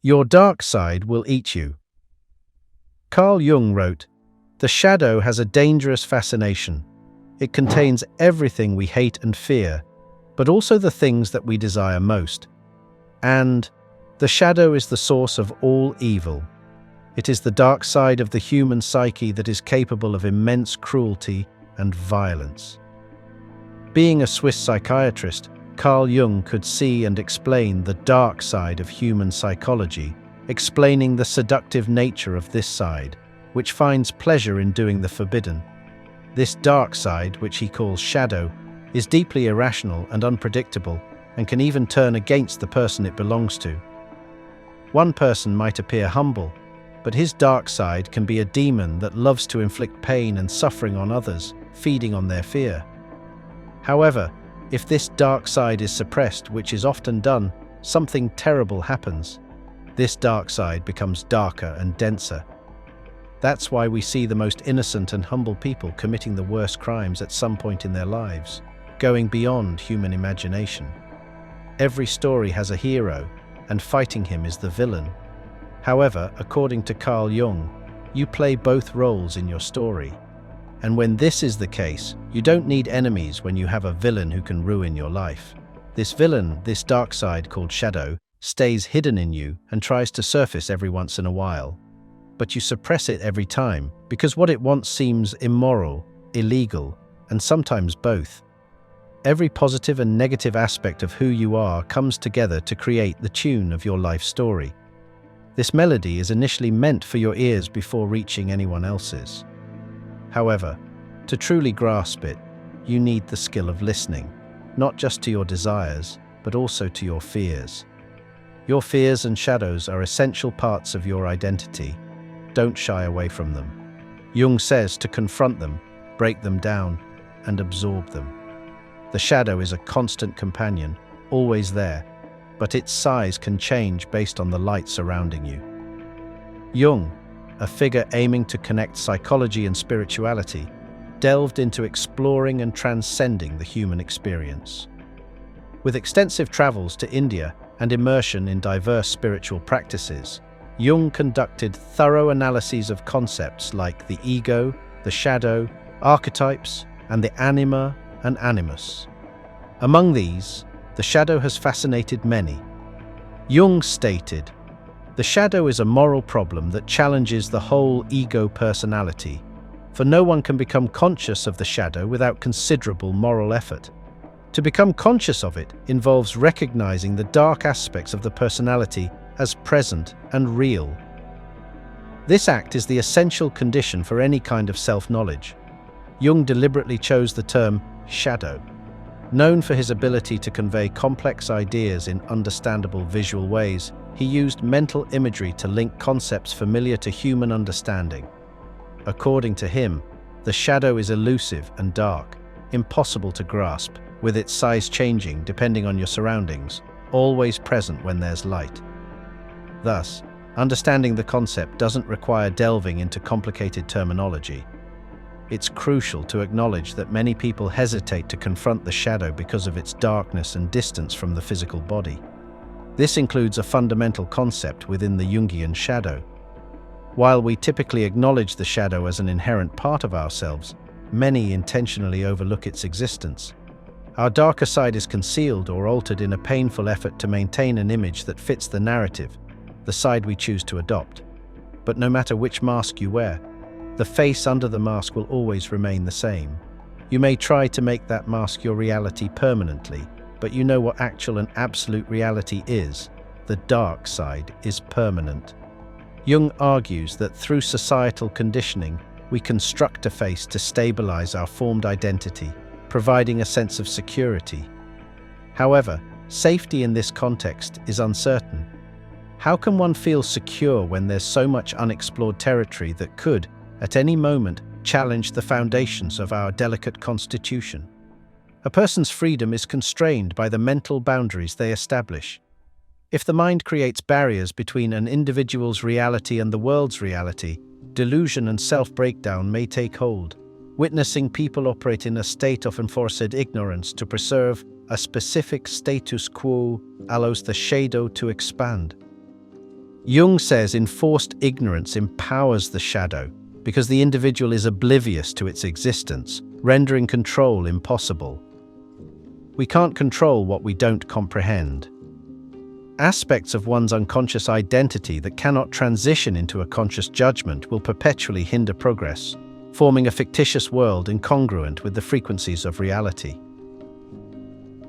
Your dark side will eat you. Carl Jung wrote, "The shadow has a dangerous fascination. It contains everything we hate and fear, but also the things that we desire most. And the shadow is the source of all evil. It is the dark side of the human psyche that is capable of immense cruelty and violence." Being a Swiss psychiatrist, Carl Jung could see and explain the dark side of human psychology, explaining the seductive nature of this side, which finds pleasure in doing the forbidden. This dark side, which he calls shadow, is deeply irrational and unpredictable, and can even turn against the person it belongs to. One person might appear humble, but his dark side can be a demon that loves to inflict pain and suffering on others, feeding on their fear. However, if this dark side is suppressed, which is often done, something terrible happens. This dark side becomes darker and denser. That's why we see the most innocent and humble people committing the worst crimes at some point in their lives, going beyond human imagination. Every story has a hero, and fighting him is the villain. However, according to Carl Jung, you play both roles in your story. And when this is the case, you don't need enemies when you have a villain who can ruin your life. This villain, this dark side called shadow, stays hidden in you and tries to surface every once in a while. But you suppress it every time, because what it wants seems immoral, illegal, and sometimes both. Every positive and negative aspect of who you are comes together to create the tune of your life story. This melody is initially meant for your ears before reaching anyone else's. However, to truly grasp it, you need the skill of listening, not just to your desires, but also to your fears. Your fears and shadows are essential parts of your identity. Don't shy away from them. Jung says to confront them, break them down, and absorb them. The shadow is a constant companion, always there, but its size can change based on the light surrounding you. Jung, a figure aiming to connect psychology and spirituality, delved into exploring and transcending the human experience. With extensive travels to India and immersion in diverse spiritual practices, Jung conducted thorough analyses of concepts like the ego, the shadow, archetypes, and the anima and animus. Among these, the shadow has fascinated many. Jung stated, "The shadow is a moral problem that challenges the whole ego personality, for no one can become conscious of the shadow without considerable moral effort. To become conscious of it involves recognizing the dark aspects of the personality as present and real. This act is the essential condition for any kind of self-knowledge." Jung deliberately chose the term shadow. Known for his ability to convey complex ideas in understandable visual ways, he used mental imagery to link concepts familiar to human understanding. According to him, the shadow is elusive and dark, impossible to grasp, with its size changing depending on your surroundings, always present when there's light. Thus, understanding the concept doesn't require delving into complicated terminology. It's crucial to acknowledge that many people hesitate to confront the shadow because of its darkness and distance from the physical body. This includes a fundamental concept within the Jungian shadow. While we typically acknowledge the shadow as an inherent part of ourselves, many intentionally overlook its existence. Our darker side is concealed or altered in a painful effort to maintain an image that fits the narrative, the side we choose to adopt. But no matter which mask you wear, the face under the mask will always remain the same. You may try to make that mask your reality permanently, but you know what actual and absolute reality is. The dark side is permanent. Jung argues that through societal conditioning, we construct a face to stabilize our formed identity, providing a sense of security. However, safety in this context is uncertain. How can one feel secure when there's so much unexplored territory that could, at any moment, challenge the foundations of our delicate constitution? A person's freedom is constrained by the mental boundaries they establish. If the mind creates barriers between an individual's reality and the world's reality, delusion and self-breakdown may take hold. Witnessing people operate in a state of enforced ignorance to preserve a specific status quo allows the shadow to expand. Jung says enforced ignorance empowers the shadow because the individual is oblivious to its existence, rendering control impossible. We can't control what we don't comprehend. Aspects of one's unconscious identity that cannot transition into a conscious judgment will perpetually hinder progress, forming a fictitious world incongruent with the frequencies of reality.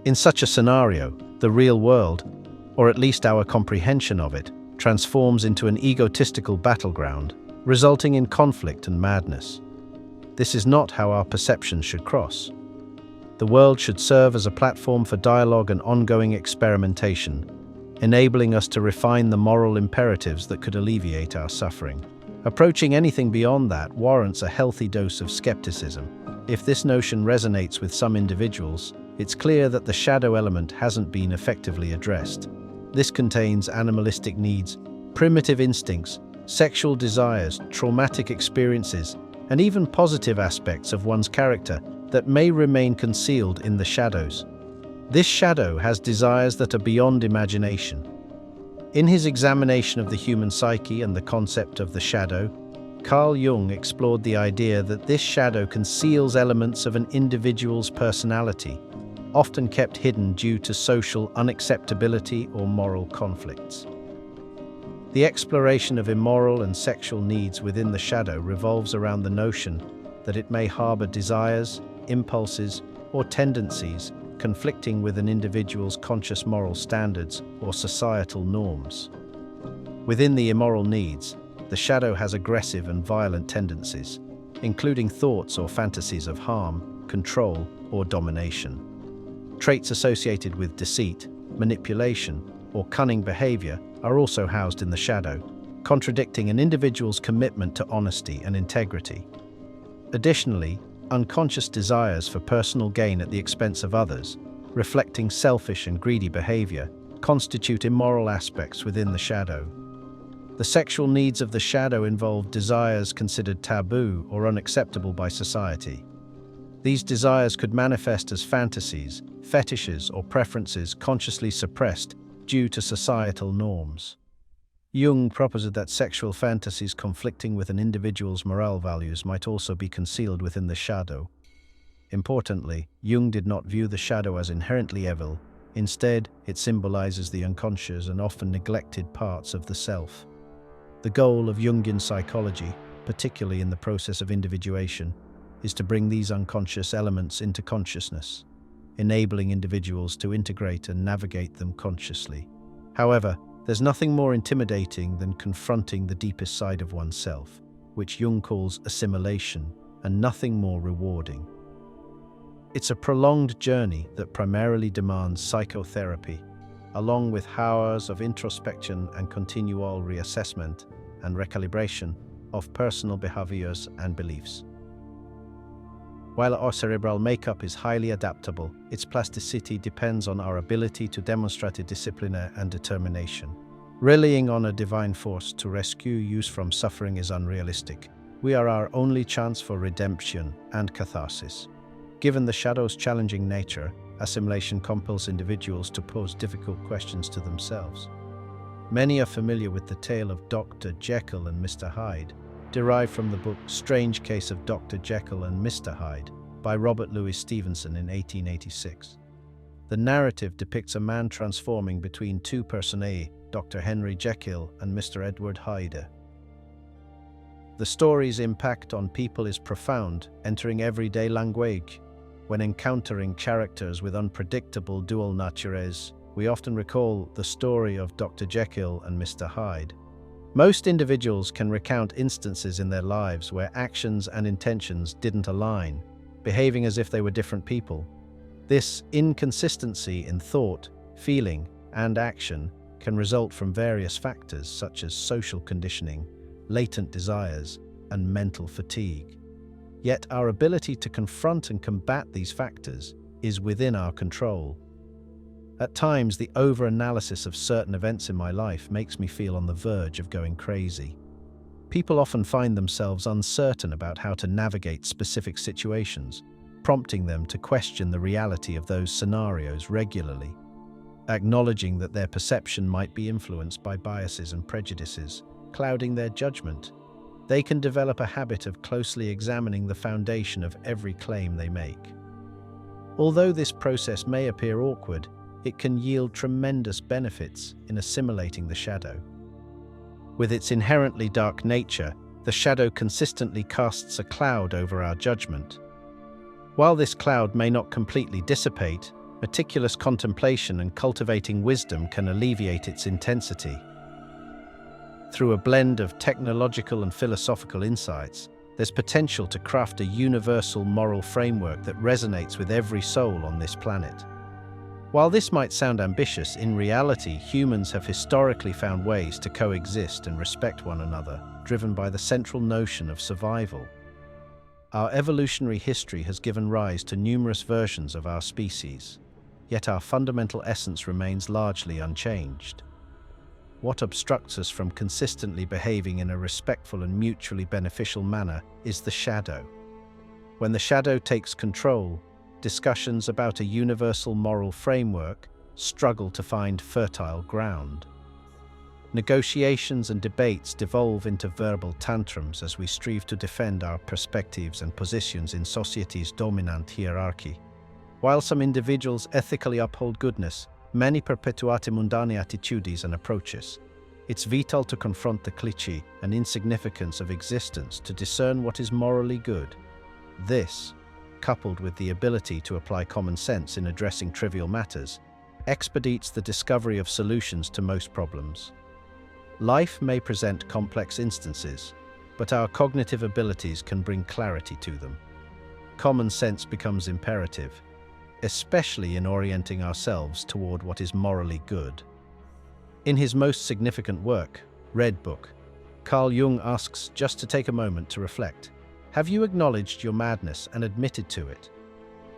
In such a scenario, the real world, or at least our comprehension of it, transforms into an egotistical battleground, resulting in conflict and madness. This is not how our perceptions should cross. The world should serve as a platform for dialogue and ongoing experimentation, enabling us to refine the moral imperatives that could alleviate our suffering. Approaching anything beyond that warrants a healthy dose of skepticism. If this notion resonates with some individuals, it's clear that the shadow element hasn't been effectively addressed. This contains animalistic needs, primitive instincts, sexual desires, traumatic experiences, and even positive aspects of one's character that may remain concealed in the shadows. This shadow has desires that are beyond imagination. In his examination of the human psyche and the concept of the shadow, Carl Jung explored the idea that this shadow conceals elements of an individual's personality, often kept hidden due to social unacceptability or moral conflicts. The exploration of immoral and sexual needs within the shadow revolves around the notion that it may harbor desires, impulses, or tendencies conflicting with an individual's conscious moral standards or societal norms. Within the immoral needs, the shadow has aggressive and violent tendencies, including thoughts or fantasies of harm, control, or domination. Traits associated with deceit, manipulation, or cunning behavior are also housed in the shadow, contradicting an individual's commitment to honesty and integrity. Additionally, unconscious desires for personal gain at the expense of others, reflecting selfish and greedy behavior, constitute immoral aspects within the shadow. The sexual needs of the shadow involve desires considered taboo or unacceptable by society. These desires could manifest as fantasies, fetishes, or preferences consciously suppressed due to societal norms. Jung proposed that sexual fantasies conflicting with an individual's moral values might also be concealed within the shadow. Importantly, Jung did not view the shadow as inherently evil. Instead, it symbolizes the unconscious and often neglected parts of the self. The goal of Jungian psychology, particularly in the process of individuation, is to bring these unconscious elements into consciousness, enabling individuals to integrate and navigate them consciously. However, there's nothing more intimidating than confronting the deepest side of oneself, which Jung calls assimilation, and nothing more rewarding. It's a prolonged journey that primarily demands psychotherapy, along with hours of introspection and continual reassessment and recalibration of personal behaviors and beliefs. While our cerebral makeup is highly adaptable, its plasticity depends on our ability to demonstrate discipline and determination. Relying on a divine force to rescue us from suffering is unrealistic. We are our only chance for redemption and catharsis. Given the shadow's challenging nature, assimilation compels individuals to pose difficult questions to themselves. Many are familiar with the tale of Dr. Jekyll and Mr. Hyde, derived from the book Strange Case of Dr. Jekyll and Mr. Hyde by Robert Louis Stevenson in 1886. The narrative depicts a man transforming between two personae, Dr. Henry Jekyll and Mr. Edward Hyde. The story's impact on people is profound, entering everyday language. When encountering characters with unpredictable dual natures, we often recall the story of Dr. Jekyll and Mr. Hyde. Most individuals can recount instances in their lives where actions and intentions didn't align, behaving as if they were different people. This inconsistency in thought, feeling, and action can result from various factors such as social conditioning, latent desires, and mental fatigue. Yet our ability to confront and combat these factors is within our control. At times, the over-analysis of certain events in my life makes me feel on the verge of going crazy. People often find themselves uncertain about how to navigate specific situations, prompting them to question the reality of those scenarios regularly. acknowledging that their perception might be influenced by biases and prejudices, clouding their judgment. They can develop a habit of closely examining the foundation of every claim they make. Although this process may appear awkward, it can yield tremendous benefits in assimilating the shadow. With its inherently dark nature, the shadow consistently casts a cloud over our judgment. While this cloud may not completely dissipate, meticulous contemplation and cultivating wisdom can alleviate its intensity. Through a blend of technological and philosophical insights, there's potential to craft a universal moral framework that resonates with every soul on this planet. While this might sound ambitious, in reality, humans have historically found ways to coexist and respect one another, driven by the central notion of survival. Our evolutionary history has given rise to numerous versions of our species, yet our fundamental essence remains largely unchanged. What obstructs us from consistently behaving in a respectful and mutually beneficial manner is the shadow. When the shadow takes control, discussions about a universal moral framework struggle to find fertile ground. Negotiations and debates devolve into verbal tantrums as we strive to defend our perspectives and positions in society's dominant hierarchy. While some individuals ethically uphold goodness, many perpetuate mundane attitudes and approaches. It's vital to confront the cliché and insignificance of existence to discern what is morally good. This, coupled with the ability to apply common sense in addressing trivial matters, expedites the discovery of solutions to most problems. Life may present complex instances, but our cognitive abilities can bring clarity to them. Common sense becomes imperative, especially in orienting ourselves toward what is morally good. In his most significant work, Red Book, Carl Jung asks just to take a moment to reflect. Have you acknowledged your madness and admitted to it?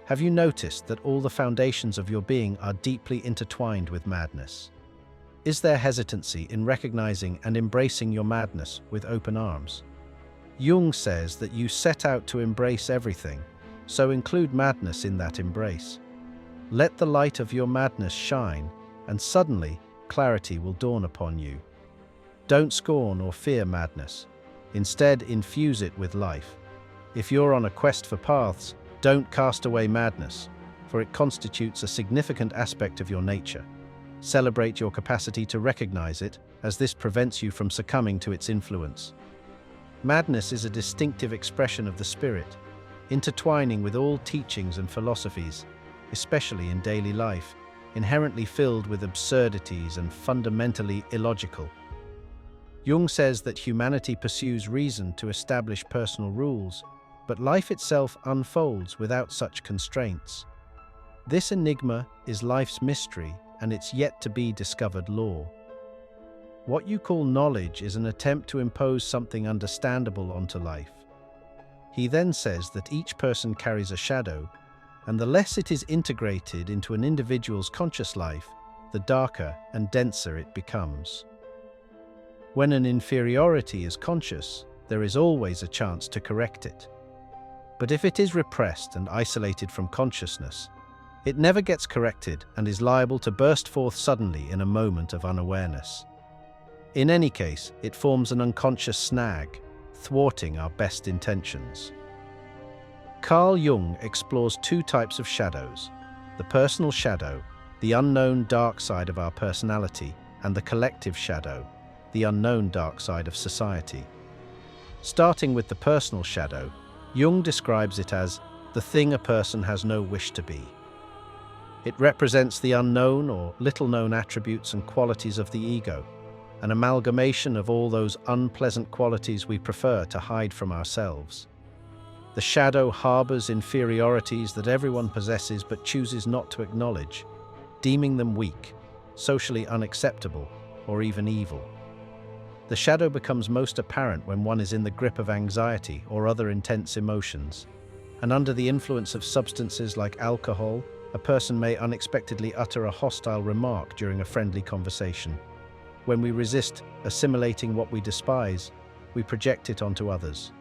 Have you noticed that all the foundations of your being are deeply intertwined with madness? Is there hesitancy in recognizing and embracing your madness with open arms? Jung says that you set out to embrace everything, so include madness in that embrace. Let the light of your madness shine, and suddenly clarity will dawn upon you. Don't scorn or fear madness. Instead, infuse it with life. If you're on a quest for paths, don't cast away madness, for it constitutes a significant aspect of your nature. Celebrate your capacity to recognize it, as this prevents you from succumbing to its influence. Madness is a distinctive expression of the spirit, intertwining with all teachings and philosophies, especially in daily life, inherently filled with absurdities and fundamentally illogical. Jung says that humanity pursues reason to establish personal rules, but life itself unfolds without such constraints. This enigma is life's mystery and its yet-to-be-discovered law. What you call knowledge is an attempt to impose something understandable onto life. He then says that each person carries a shadow, and the less it is integrated into an individual's conscious life, the darker and denser it becomes. When an inferiority is conscious, there is always a chance to correct it. But if it is repressed and isolated from consciousness, it never gets corrected and is liable to burst forth suddenly in a moment of unawareness. In any case, it forms an unconscious snag, thwarting our best intentions. Carl Jung explores two types of shadows: the personal shadow, the unknown dark side of our personality, and the collective shadow, the unknown dark side of society. Starting with the personal shadow, Jung describes it as the thing a person has no wish to be. It represents the unknown or little-known attributes and qualities of the ego, an amalgamation of all those unpleasant qualities we prefer to hide from ourselves. The shadow harbors inferiorities that everyone possesses but chooses not to acknowledge, deeming them weak, socially unacceptable, or even evil. The shadow becomes most apparent when one is in the grip of anxiety or other intense emotions, and under the influence of substances like alcohol, a person may unexpectedly utter a hostile remark during a friendly conversation. When we resist assimilating what we despise, we project it onto others.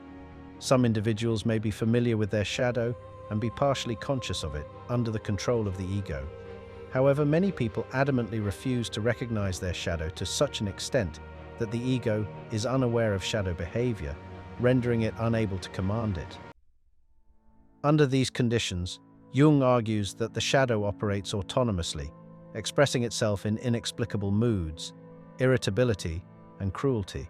Some individuals may be familiar with their shadow and be partially conscious of it under the control of the ego. However, many people adamantly refuse to recognize their shadow to such an extent that the ego is unaware of shadow behavior, rendering it unable to command it. Under these conditions, Jung argues that the shadow operates autonomously, expressing itself in inexplicable moods, irritability, and cruelty.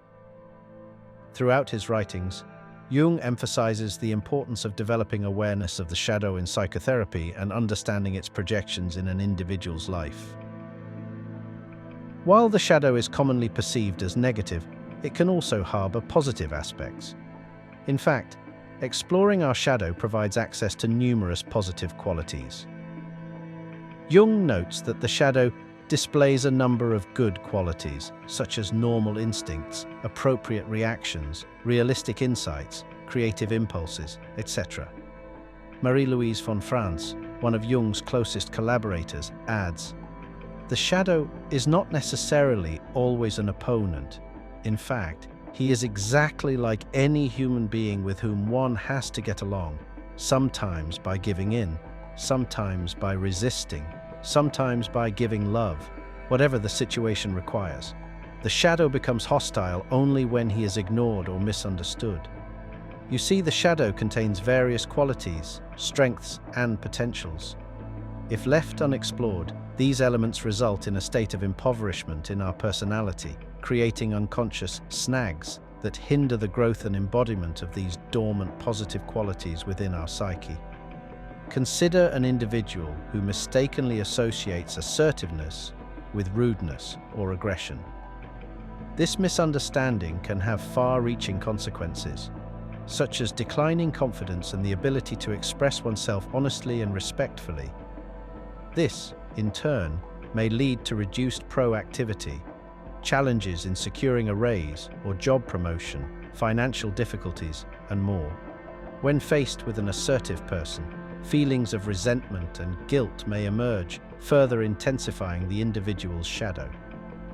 Throughout his writings, Jung emphasizes the importance of developing awareness of the shadow in psychotherapy and understanding its projections in an individual's life. While the shadow is commonly perceived as negative, it can also harbor positive aspects. In fact, exploring our shadow provides access to numerous positive qualities. Jung notes that the shadow displays a number of good qualities, such as normal instincts, appropriate reactions, realistic insights, creative impulses, etc. Marie-Louise von Franz, one of Jung's closest collaborators, adds, "The shadow is not necessarily always an opponent. In fact, he is exactly like any human being with whom one has to get along, sometimes by giving in, sometimes by resisting, sometimes by giving love, whatever the situation requires. The shadow becomes hostile only when he is ignored or misunderstood." You see, the shadow contains various qualities, strengths, and potentials. If left unexplored, these elements result in a state of impoverishment in our personality, creating unconscious snags that hinder the growth and embodiment of these dormant positive qualities within our psyche. Consider an individual who mistakenly associates assertiveness with rudeness or aggression. This misunderstanding can have far-reaching consequences, such as declining confidence and the ability to express oneself honestly and respectfully. This, in turn, may lead to reduced proactivity, challenges in securing a raise or job promotion, financial difficulties, and more. When faced with an assertive person, feelings of resentment and guilt may emerge, further intensifying the individual's shadow.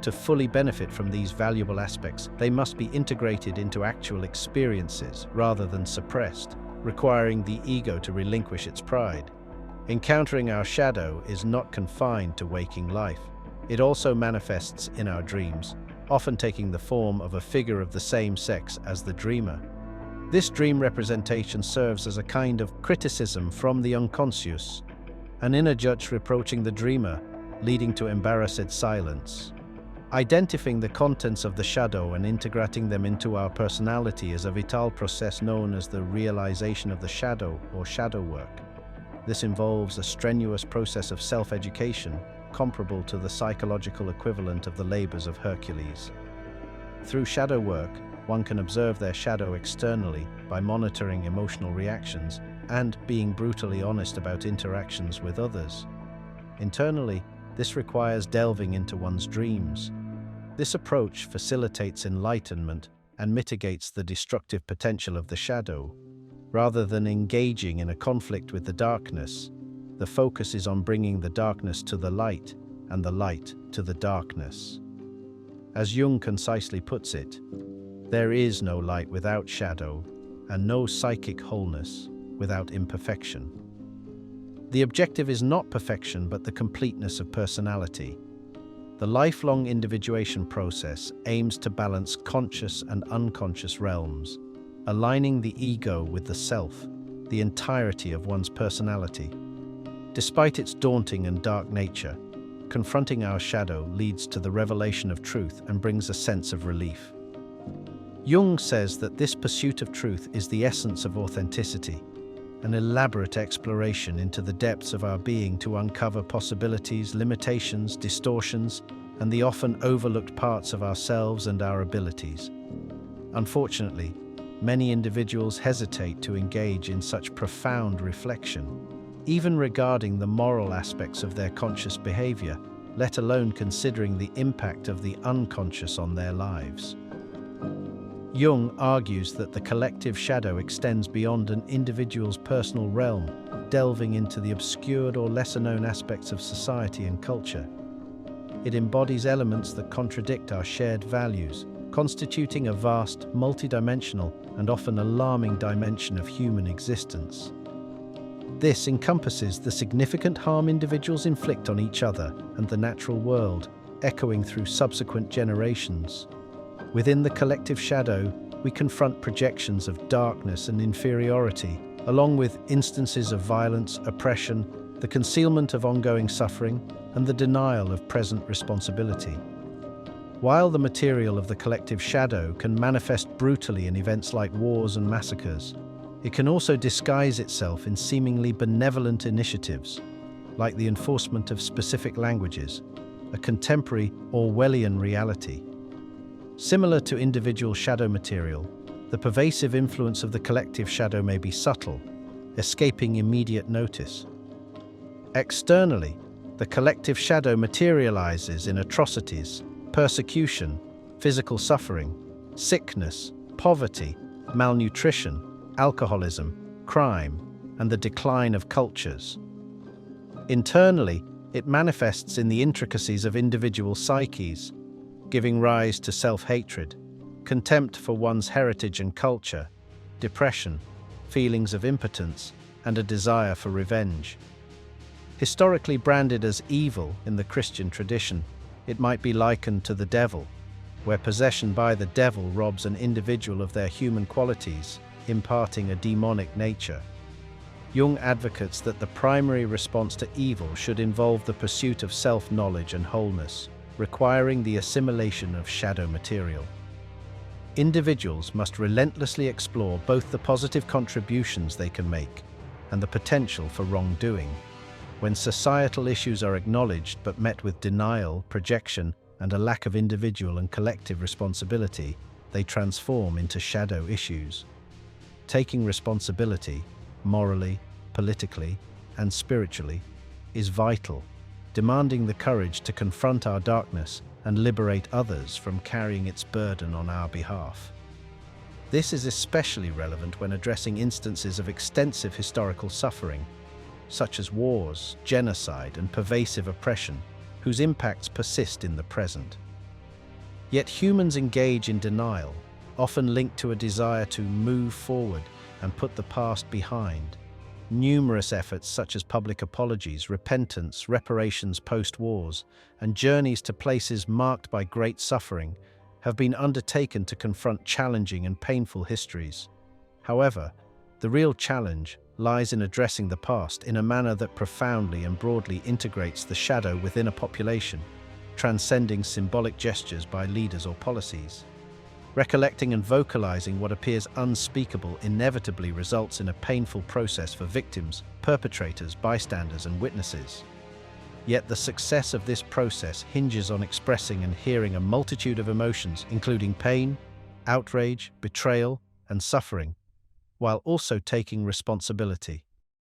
To fully benefit from these valuable aspects, they must be integrated into actual experiences rather than suppressed, requiring the ego to relinquish its pride. Encountering our shadow is not confined to waking life. It also manifests in our dreams, often taking the form of a figure of the same sex as the dreamer. This dream representation serves as a kind of criticism from the unconscious, an inner judge reproaching the dreamer, leading to embarrassed silence. Identifying the contents of the shadow and integrating them into our personality is a vital process known as the realization of the shadow or shadow work. This involves a strenuous process of self-education, comparable to the psychological equivalent of the labors of Hercules. Through shadow work, one can observe their shadow externally by monitoring emotional reactions and being brutally honest about interactions with others. Internally, this requires delving into one's dreams. This approach facilitates enlightenment and mitigates the destructive potential of the shadow. Rather than engaging in a conflict with the darkness, the focus is on bringing the darkness to the light and the light to the darkness. As Jung concisely puts it, there is no light without shadow, and no psychic wholeness without imperfection. The objective is not perfection, but the completeness of personality. The lifelong individuation process aims to balance conscious and unconscious realms, aligning the ego with the self, the entirety of one's personality. Despite its daunting and dark nature, confronting our shadow leads to the revelation of truth and brings a sense of relief. Jung says that this pursuit of truth is the essence of authenticity, an elaborate exploration into the depths of our being to uncover possibilities, limitations, distortions, and the often overlooked parts of ourselves and our abilities. Unfortunately, many individuals hesitate to engage in such profound reflection, even regarding the moral aspects of their conscious behavior, let alone considering the impact of the unconscious on their lives. Jung argues that the collective shadow extends beyond an individual's personal realm, delving into the obscured or lesser-known aspects of society and culture. It embodies elements that contradict our shared values, constituting a vast, multidimensional, and often alarming dimension of human existence. This encompasses the significant harm individuals inflict on each other and the natural world, echoing through subsequent generations. Within the collective shadow, we confront projections of darkness and inferiority, along with instances of violence, oppression, the concealment of ongoing suffering, and the denial of present responsibility. While the material of the collective shadow can manifest brutally in events like wars and massacres, it can also disguise itself in seemingly benevolent initiatives, like the enforcement of specific languages, a contemporary Orwellian reality. Similar to individual shadow material, the pervasive influence of the collective shadow may be subtle, escaping immediate notice. Externally, the collective shadow materializes in atrocities, persecution, physical suffering, sickness, poverty, malnutrition, alcoholism, crime, and the decline of cultures. Internally, it manifests in the intricacies of individual psyches, giving rise to self-hatred, contempt for one's heritage and culture, depression, feelings of impotence, and a desire for revenge. Historically branded as evil in the Christian tradition, it might be likened to the devil, where possession by the devil robs an individual of their human qualities, imparting a demonic nature. Jung advocates that the primary response to evil should involve the pursuit of self-knowledge and wholeness, requiring the assimilation of shadow material. Individuals must relentlessly explore both the positive contributions they can make and the potential for wrongdoing. When societal issues are acknowledged but met with denial, projection, and a lack of individual and collective responsibility, they transform into shadow issues. Taking responsibility, morally, politically, and spiritually, is vital, demanding the courage to confront our darkness and liberate others from carrying its burden on our behalf. This is especially relevant when addressing instances of extensive historical suffering, such as wars, genocide, and pervasive oppression, whose impacts persist in the present. Yet humans engage in denial, often linked to a desire to move forward and put the past behind. Numerous efforts such as public apologies, repentance, reparations post-wars, and journeys to places marked by great suffering have been undertaken to confront challenging and painful histories. However, the real challenge lies in addressing the past in a manner that profoundly and broadly integrates the shadow within a population, transcending symbolic gestures by leaders or policies. Recollecting and vocalizing what appears unspeakable inevitably results in a painful process for victims, perpetrators, bystanders, and witnesses. Yet the success of this process hinges on expressing and hearing a multitude of emotions, including pain, outrage, betrayal, and suffering, while also taking responsibility.